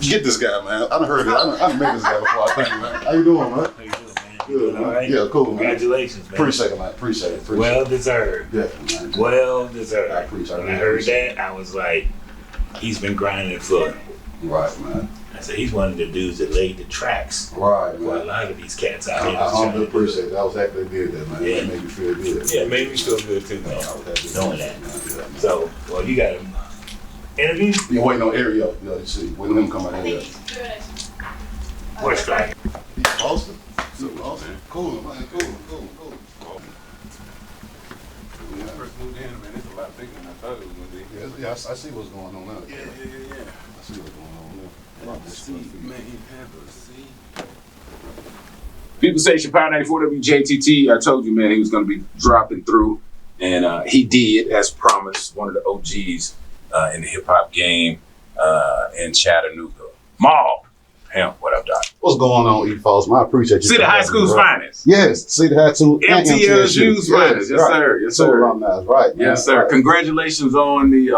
Get this guy, man. I done heard it. I done met this guy before. I think, man. How you doing, man? How you doing, man? Good, man. All right? Yeah, cool, man. Congratulations, man. Appreciate it, man. Appreciate it. Well deserved. Definitely, man. Well deserved. I appreciate it. When I heard that, I was like, he's been grinding for. Right, man. I said he's one of the dudes that laid the tracks. Right, For a man. lot of these cats out here. I humbly appreciate that. I was happy they did that, man. Yeah. That made me feel good. Yeah, it made me feel good too, man. I was happy Knowing that. man. Yeah, man. So, well, you got him. Interview? You're waiting on Ariel, you know, to see. Waiting on him to come out here. What's strike? He's Austin. Austin. Cool, man. Cool. When I first moved in, man, it's a lot bigger than I thought it was going to be. Yeah, I see what's going on now. Yeah. I see what's going on now. Have a seat, man. Have a seat. People Station Power 94 WJTT. I told you, man, he was going to be dropping through, and he did, as promised. One of the OGs in the hip hop game in Chattanooga. Maal Pimp, what up, Doc? What's going on, E-Falls? I appreciate you. See the high school's finest. Yes, see the high school. MTLU's finest. Yes, sir. Yes, sir. Alumni, right? Man. Yes, sir. Right. Congratulations on the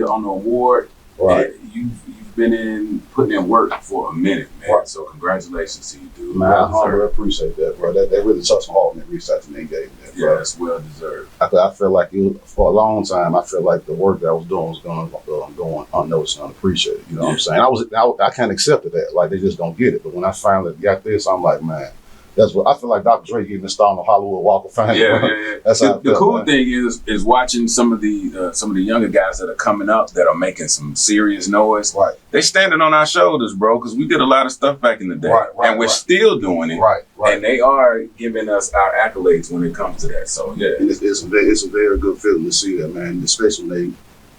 award. Right. You've been putting in work for a minute, man. Right. So congratulations to you, dude. Man, I Well humbly deserved. appreciate that, bro. They really touched my heart when they reached out to me and gave me that, Yeah, bro. that's well deserved. I feel like for a long time, I feel like the work that I was doing was going unnoticed and unappreciated. You know what I'm saying? I can't accept that. Like, they just don't get it. But when I finally got this, I'm like, man, that's what I feel like. Dr. Dre getting installed on the Hollywood Walk of Fame. Yeah. That's how I The feel, cool man. thing is watching some of the younger guys that are coming up that are making some serious noise. Right. They standing on our shoulders, bro, because we did a lot of stuff back in the day, Right, and we're still doing it. Right. And they are giving us our accolades when it comes to that. So yeah, And it's a very good feeling to see that, man, especially when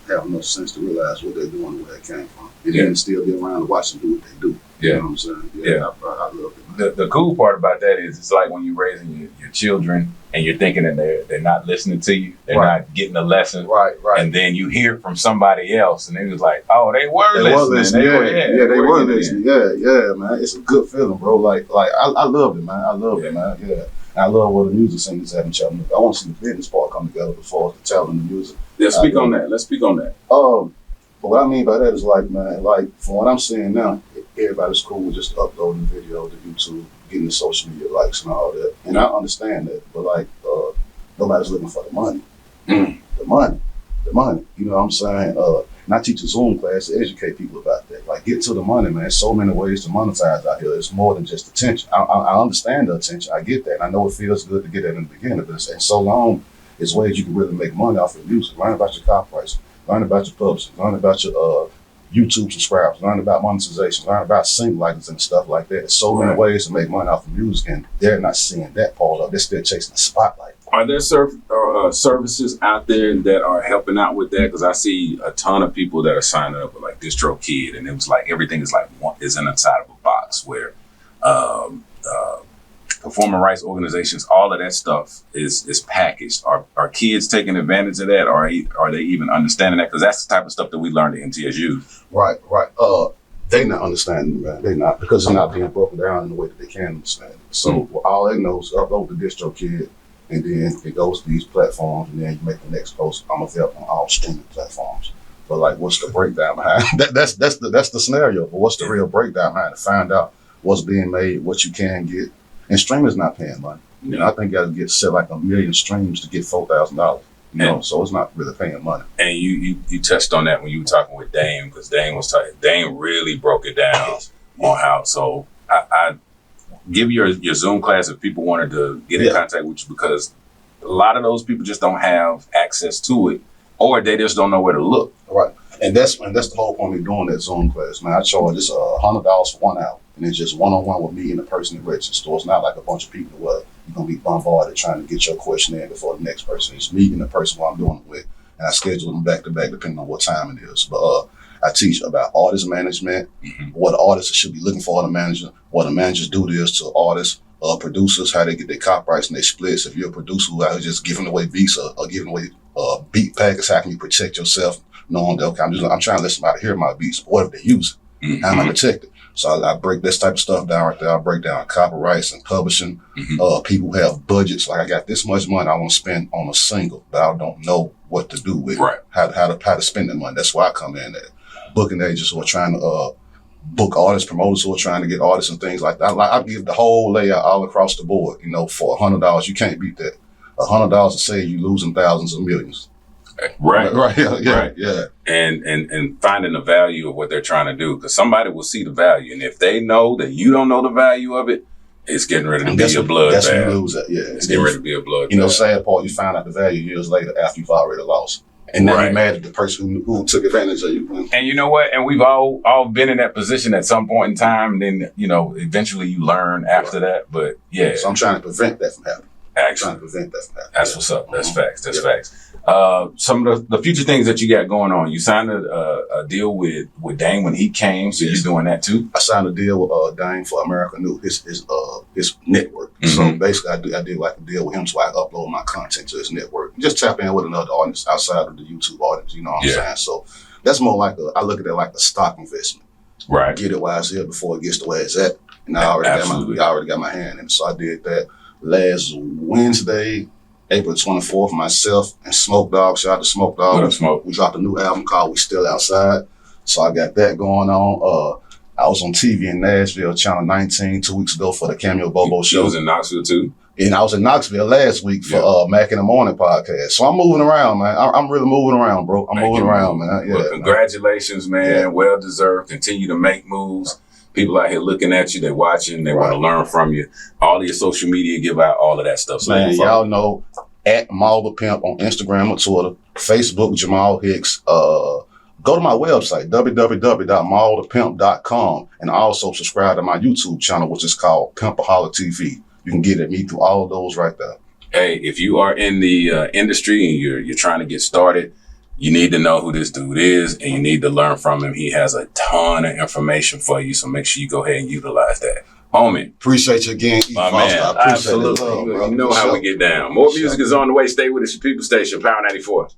they have enough sense to realize what they're doing and where they came from. And then still be around and watch them do what they do. Yeah. You know what I'm saying? Yeah. I love it, man. the cool part about that is it's like when you're raising your children and you're thinking that they're not listening to you, they're not getting a lesson. Right. And then you hear it from somebody else, and they was like, "Oh, they were listening. They were getting listening. in." Yeah, man. It's a good feeling, bro. Like I loved it, man. I loved it, man. Yeah. And I love what the music scene is having Chattanooga. I want to see the business part come together before the talent and the music. Let's speak on that. But what I mean by that is like, man, like from what I'm seeing now, everybody's cool with just uploading video to YouTube, getting the social media likes and all that. And I understand that, but like nobody's looking for the money. The money. You know what I'm saying? And I teach a Zoom class to educate people about that. Like, get to the money, man. There's so many ways to monetize out here. It's more than just attention. I understand the attention. I get that. And I know it feels good to get that in the beginning, but it's so long, it's ways you can really make money off of music. Learn about your copyrights. Learn about your publishing. Learn about your YouTube subscribers. Learn about monetization. Learn about sync license and stuff like that. There's so many ways to make money off of music, and they're not seeing that part of it. They're still chasing the spotlight. Are there services out there that are helping out with that? Because I see a ton of people that are signing up with like DistroKid, and it was like everything is like is inside of a box where performing rights organizations, all of that stuff is packaged. Are kids taking advantage of that, or are they even understanding that? Because that's the type of stuff that we learned at MTSU. Right. They not understanding, man. They not, because it's not being broken down in the way that they can understand it. So all they know is upload the DistroKid, and then it goes to these platforms, and then you make the next post. I'm available on all streaming platforms. But like, what's the breakdown behind that? That's the scenario. But what's the real breakdown behind it? Find out what's being made, what you can get. And streamers not paying money. You know, I think you got to get set like 1 million streams to get $4,000. You know, so it's not really paying money. And you touched on that when you were talking with Dame, because Dame really broke it down on how. So I give your Zoom class if people wanted to get in contact with you, because a lot of those people just don't have access to it, or they just don't know where to look. Right. And that's the whole point of doing that Zoom class, man. I charge just $100 for 1 hour. And it's just one-on-one with me and the person that registers. So it's not like a bunch of people where you're going to be bombarded trying to get your question in before the next person. It's me and the person who I'm doing it with. And I schedule them back to back depending on what time it is. But I teach about artist management, what artists should be looking for in a manager, what the managers do this to artists, producers, how they get their copyrights and their splits. If you're a producer who is just giving away beats or giving away beat packets, how can you protect yourself knowing that, okay, I'm trying to let somebody hear my beats, but what if they use it? How am I protected? So I break this type of stuff down right there. I break down copyrights and publishing. People who have budgets, like I got this much money I want to spend on a single, but I don't know what to do with it. How to spend the money. That's why I come in at booking agents who are trying to book artists, promoters who are trying to get artists and things like that. I give the whole layout all across the board. You know, for $100, you can't beat that. $100 to save you losing thousands of millions. Right. Right. Yeah. Right. Yeah. And finding the value of what they're trying to do, because somebody will see the value, and if they know that you don't know the value of it, it's getting ready to be a bloodbath. That's when you lose it. Yeah. It's getting ready to be a bloodbath. You know, sad part, you find out the value years later after you've already lost. And now you're mad at the person who took advantage of you. And you know what? And we've all been in that position at some point in time. And then, you know, eventually you learn after that. But yeah. So I'm trying to prevent that from happening. Actually, that's what's up. That's facts. That's facts. Some of the future things that you got going on. You signed a deal with Dame when he came, so you're doing that too. I signed a deal with Dame for America New, his network. Mm-hmm. So basically, I did like a deal with him, so I upload my content to his network. Just tap in with another audience outside of the YouTube audience. You know what I'm saying? So that's more like I look at it like a stock investment. Right. Get it while it's here before it gets to where it's at. And I already got my hand in it. So I did that last Wednesday, April 24th, myself and Smoke Dog. Shout out to Smoke Dog. What up, Smoke? We dropped a new album called We Still Outside. So I got that going on. I was on TV in Nashville, Channel 19, 2 weeks ago for the Cameo Bobo show. You was in Knoxville too? And I was in Knoxville last week for Mac in the Morning podcast. So I'm moving around, man. I'm really moving around, bro. I'm moving around, man. Yeah, well, congratulations, man. Yeah. Well deserved. Continue to make moves. People out here looking at you, they're watching, they want to learn from you. All of your social media, give out all of that stuff. So man, y'all know at Maal The Pimp on Instagram or Twitter, Facebook, Jamal Hicks. Go to my website, www.maalthepimp.com, and also subscribe to my YouTube channel, which is called Pimpoholic TV. You can get at me through all of those right there. Hey, if you are in the industry and you're trying to get started, you need to know who this dude is, and you need to learn from him. He has a ton of information for you, so make sure you go ahead and utilize that. Homie. Appreciate you again. My man. Absolutely. You know how we get down. More music is on the way. Stay with us. Your people station, Power 94.